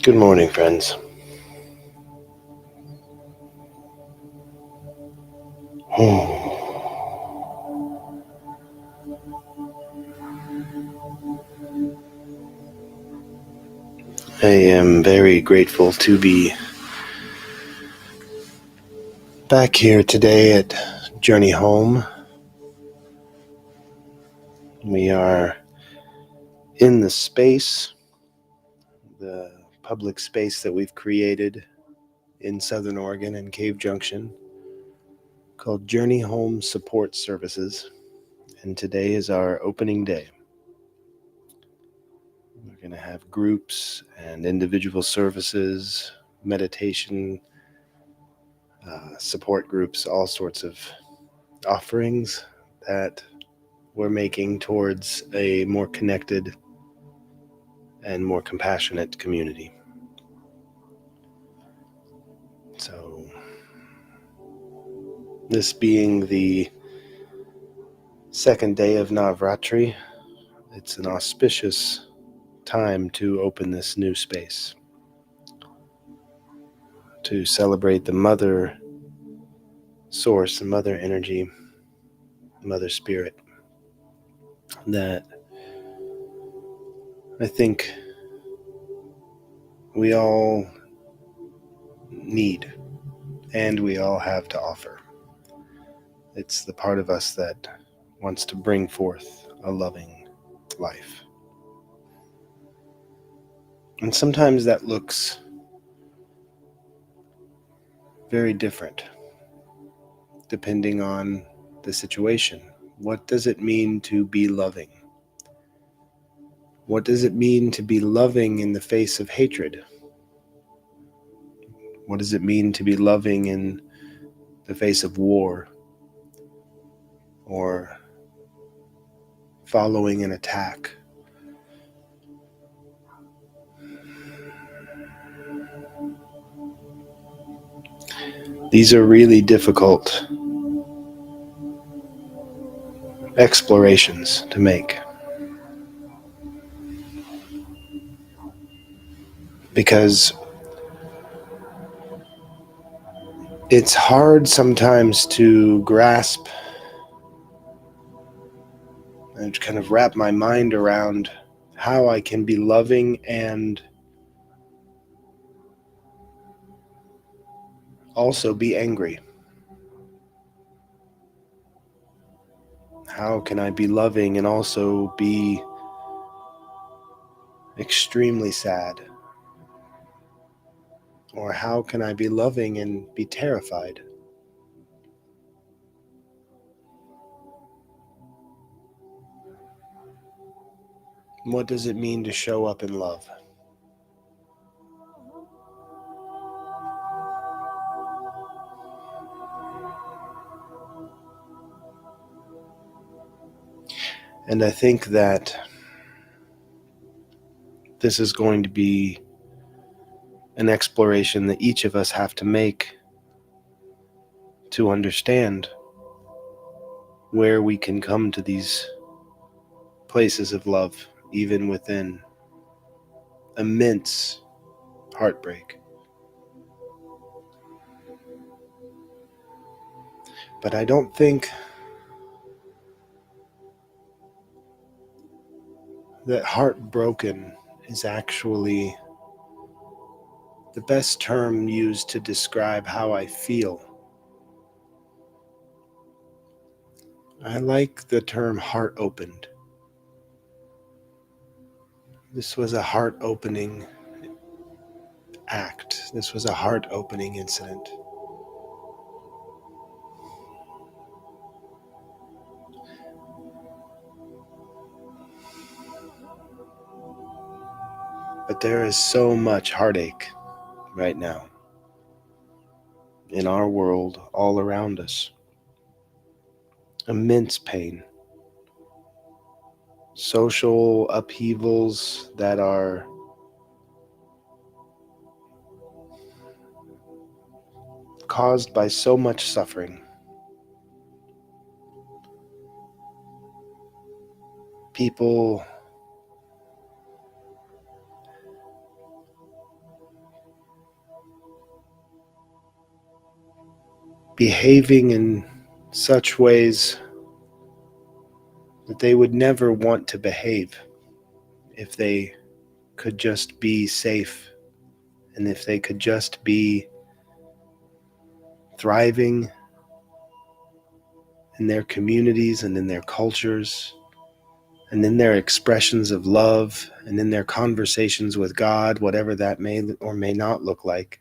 Good morning, friends. I am very grateful to be back here today at Journey Home. We are in the space, the public space that we've created in Southern Oregon and Cave Junction called Journey Home Support Services, and today is our opening day. We're going to have groups and individual services, meditation, support groups, all sorts of offerings that we're making towards a more connected and more compassionate community. So, this being the second day of Navratri, it's an auspicious time to open this new space, to celebrate the Mother Source, the Mother Energy, Mother Spirit, that I think we all need and we all have to offer. It's the part of us that wants to bring forth a loving life. And sometimes that looks very different depending on the situation. What does it mean to be loving? What does it mean to be loving in the face of hatred? What does it mean to be loving in the face of war or following an attack? These are really difficult explorations to make, because it's hard sometimes to grasp and kind of wrap my mind around how I can be loving and also be angry. How can I be loving and also be extremely sad? Or how can I be loving and be terrified? What does it mean to show up in love? And I think that this is going to be an exploration that each of us have to make to understand where we can come to these places of love, even within immense heartbreak. But I don't think that heartbroken is actually the best term used to describe how I feel. I like the term heart opened. This was a heart opening act. This was a heart opening incident. But there is so much heartache right now in our world, all around us. Immense pain. Social upheavals that are caused by so much suffering. People behaving in such ways that they would never want to behave if they could just be safe and if they could just be thriving in their communities and in their cultures and in their expressions of love and in their conversations with God, whatever that may or may not look like.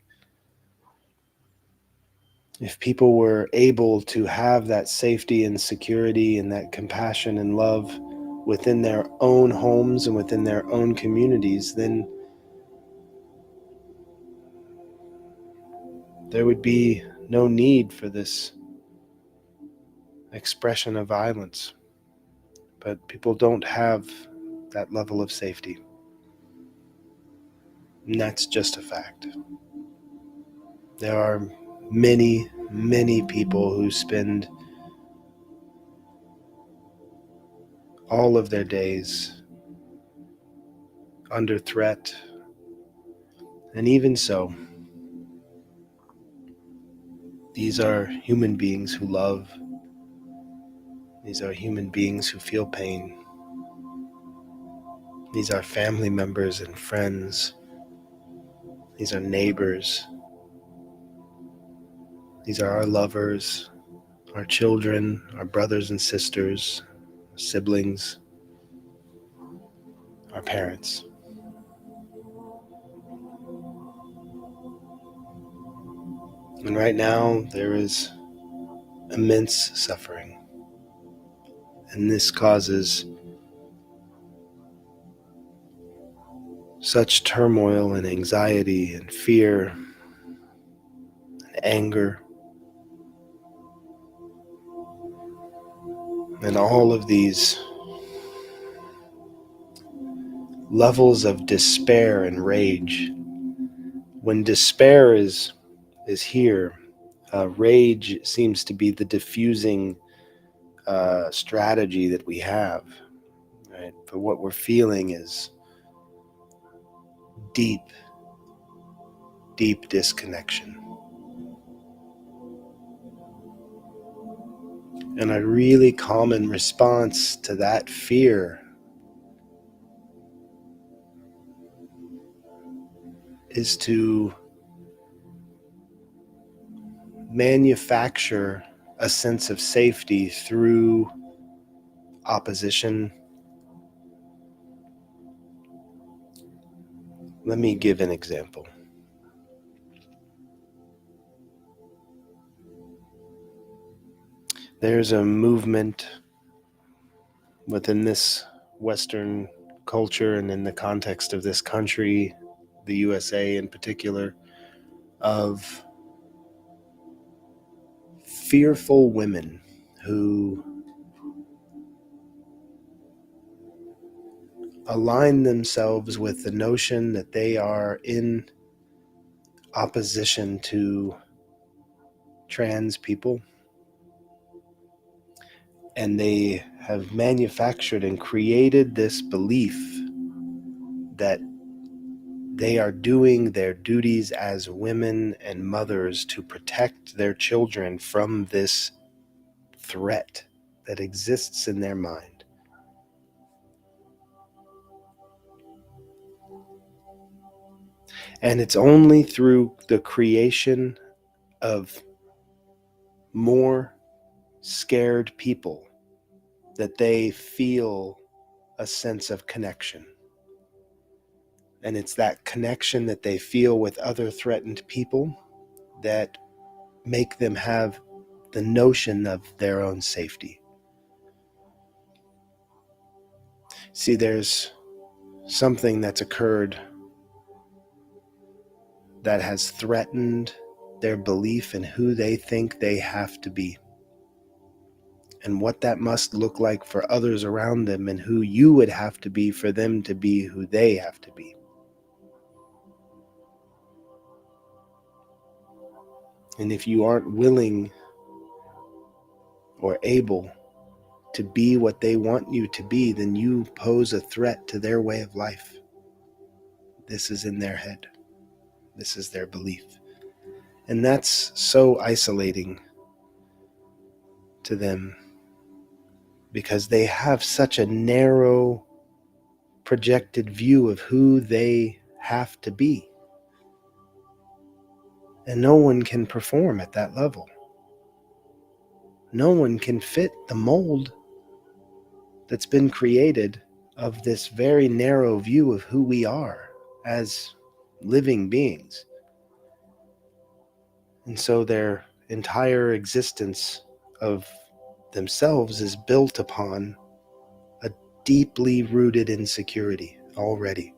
If people were able to have that safety and security and that compassion and love within their own homes and within their own communities, then there would be no need for this expression of violence. But people don't have that level of safety. And that's just a fact. There are many, many people who spend all of their days under threat. And even so, these are human beings who love. These are human beings who feel pain. These are family members and friends. These are neighbors. These are our lovers, our children, our brothers and sisters, siblings, our parents. And right now, there is immense suffering. And this causes such turmoil and anxiety and fear and anger and all of these levels of despair and rage. When despair is here, rage seems to be the diffusing strategy that we have. Right? But what we're feeling is deep, deep disconnection. And a really common response to that fear is to manufacture a sense of safety through opposition. Let me give an example. There's a movement within this Western culture and in the context of this country, the USA in particular, of fearful women who align themselves with the notion that they are in opposition to trans people, and they have manufactured and created this belief that they are doing their duties as women and mothers to protect their children from this threat that exists in their mind. And it's only through the creation of more scared people that they feel a sense of connection. And it's that connection that they feel with other threatened people that make them have the notion of their own safety. See, there's something that's occurred that has threatened their belief in who they think they have to be and what that must look like for others around them and who you would have to be for them to be who they have to be. And if you aren't willing or able to be what they want you to be, then you pose a threat to their way of life. This is in their head. This is their belief. And that's so isolating to them because they have such a narrow projected view of who they have to be. And no one can perform at that level. No one can fit the mold that's been created of this very narrow view of who we are as living beings. And so their entire existence of themselves is built upon a deeply rooted insecurity already.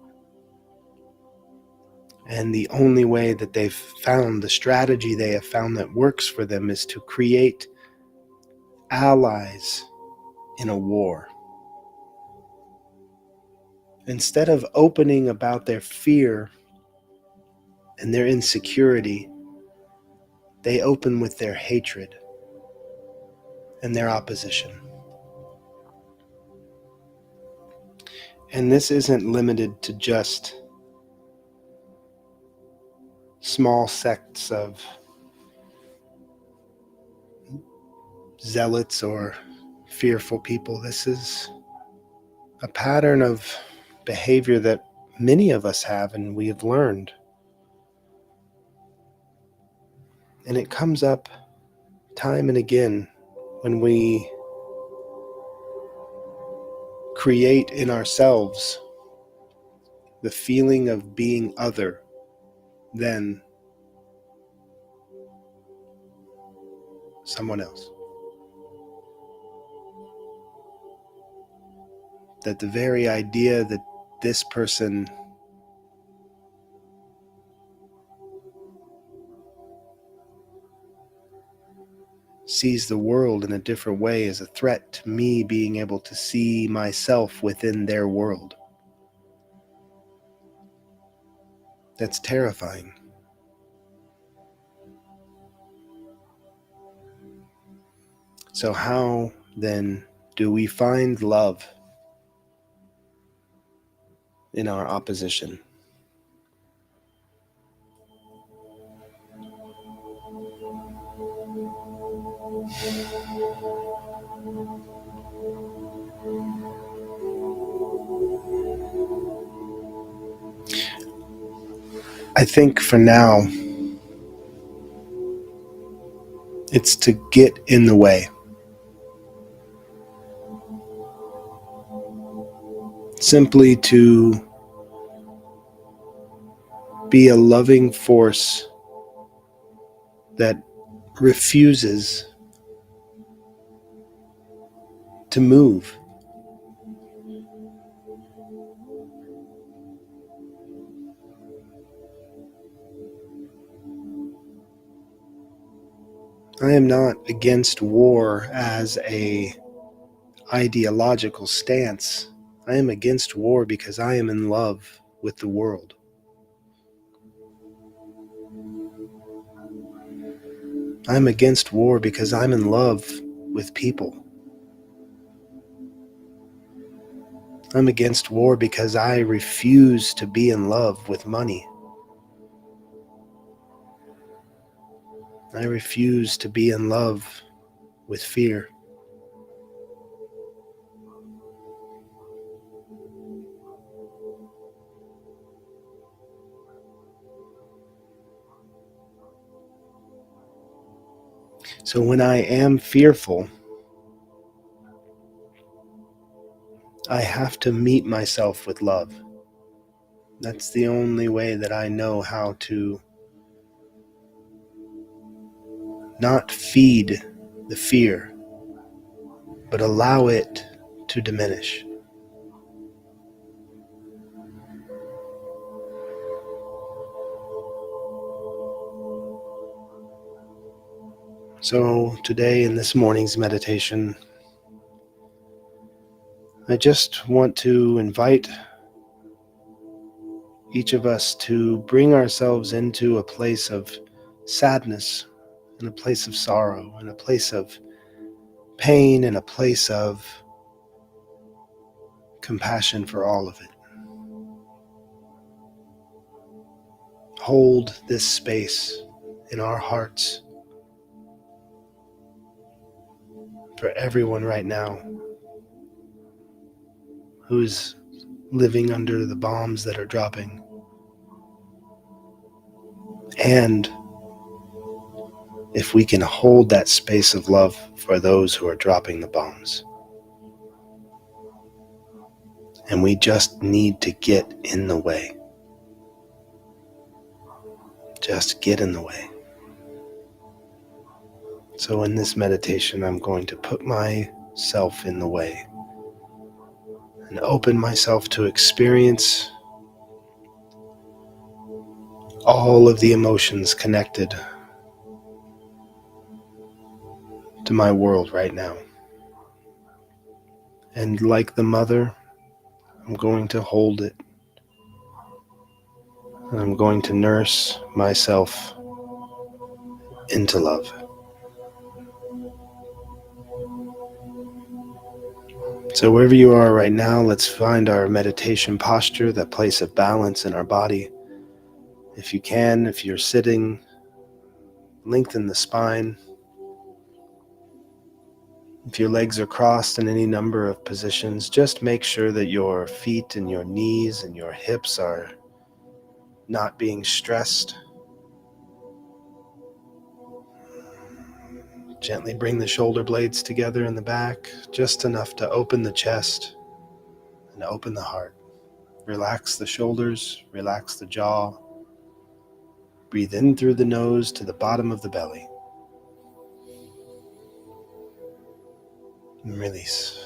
And the only way that they've found, the strategy they have found that works for them, is to create allies in a war. Instead of opening about their fear and their insecurity, they open with their hatred and their opposition. And this isn't limited to just small sects of zealots or fearful people. This is a pattern of behavior that many of us have and we have learned. And it comes up time and again when we create in ourselves the feeling of being other than someone else. That the very idea that this person sees the world in a different way is a threat to me being able to see myself within their world. That's terrifying. So how then do we find love in our opposition? I think for now, it's to get in the way. Simply to be a loving force that refuses to move. I am not against war as a ideological stance. I am against war because I am in love with the world. I'm against war because I'm in love with people. I'm against war because I refuse to be in love with money. I refuse to be in love with fear. So when I am fearful, I have to meet myself with love. That's the only way that I know how to not feed the fear, but allow it to diminish. So today in this morning's meditation, I just want to invite each of us to bring ourselves into a place of sadness, and a place of sorrow, and a place of pain, and a place of compassion for all of it. Hold this space in our hearts for everyone right now who's living under the bombs that are dropping. And if we can hold that space of love for those who are dropping the bombs. And we just need to get in the way. Just get in the way. So in this meditation, I'm going to put myself in the way and open myself to experience all of the emotions connected to my world right now. And like the mother, I'm going to hold it. And I'm going to nurse myself into love. So wherever you are right now, let's find our meditation posture, that place of balance in our body. If you can, if you're sitting, lengthen the spine. If your legs are crossed in any number of positions, just make sure that your feet and your knees and your hips are not being stressed. Gently bring the shoulder blades together in the back, just enough to open the chest and open the heart. Relax the shoulders, relax the jaw. Breathe in through the nose to the bottom of the belly. And release.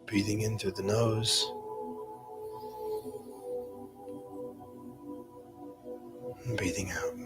Breathing in through the nose and breathing out.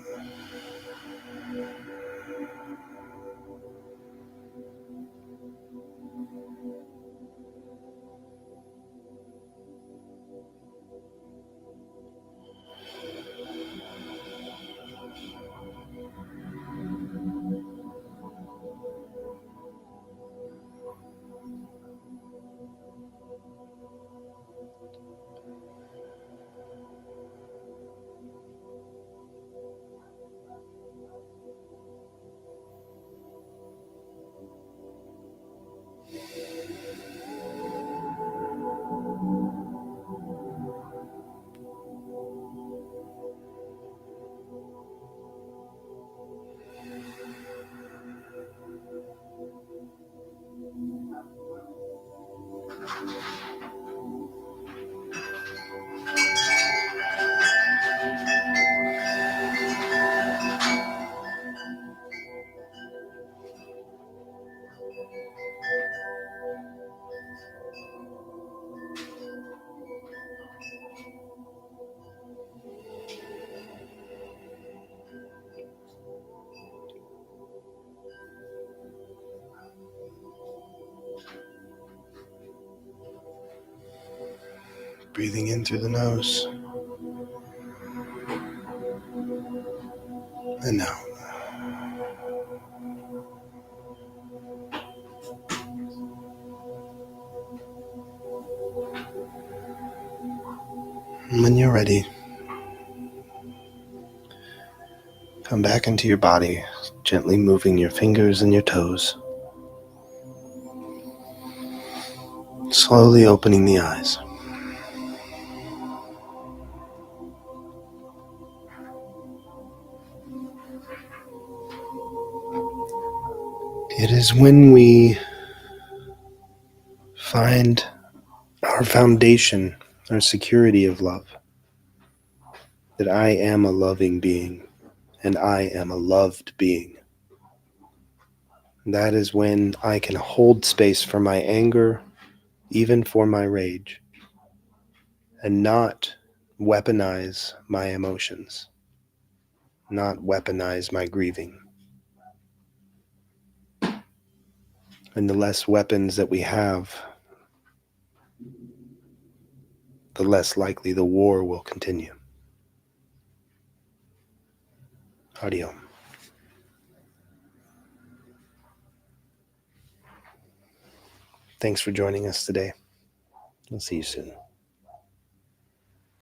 Breathing in through the nose and out. And when you're ready, come back into your body, gently moving your fingers and your toes. Slowly opening the eyes. It is when we find our foundation, our security of love, that I am a loving being and I am a loved being. That is when I can hold space for my anger even for my rage, and not weaponize my emotions, not weaponize my grieving. And the less weapons that we have, the less likely the war will continue. Audio. Thanks for joining us today. I'll see you soon.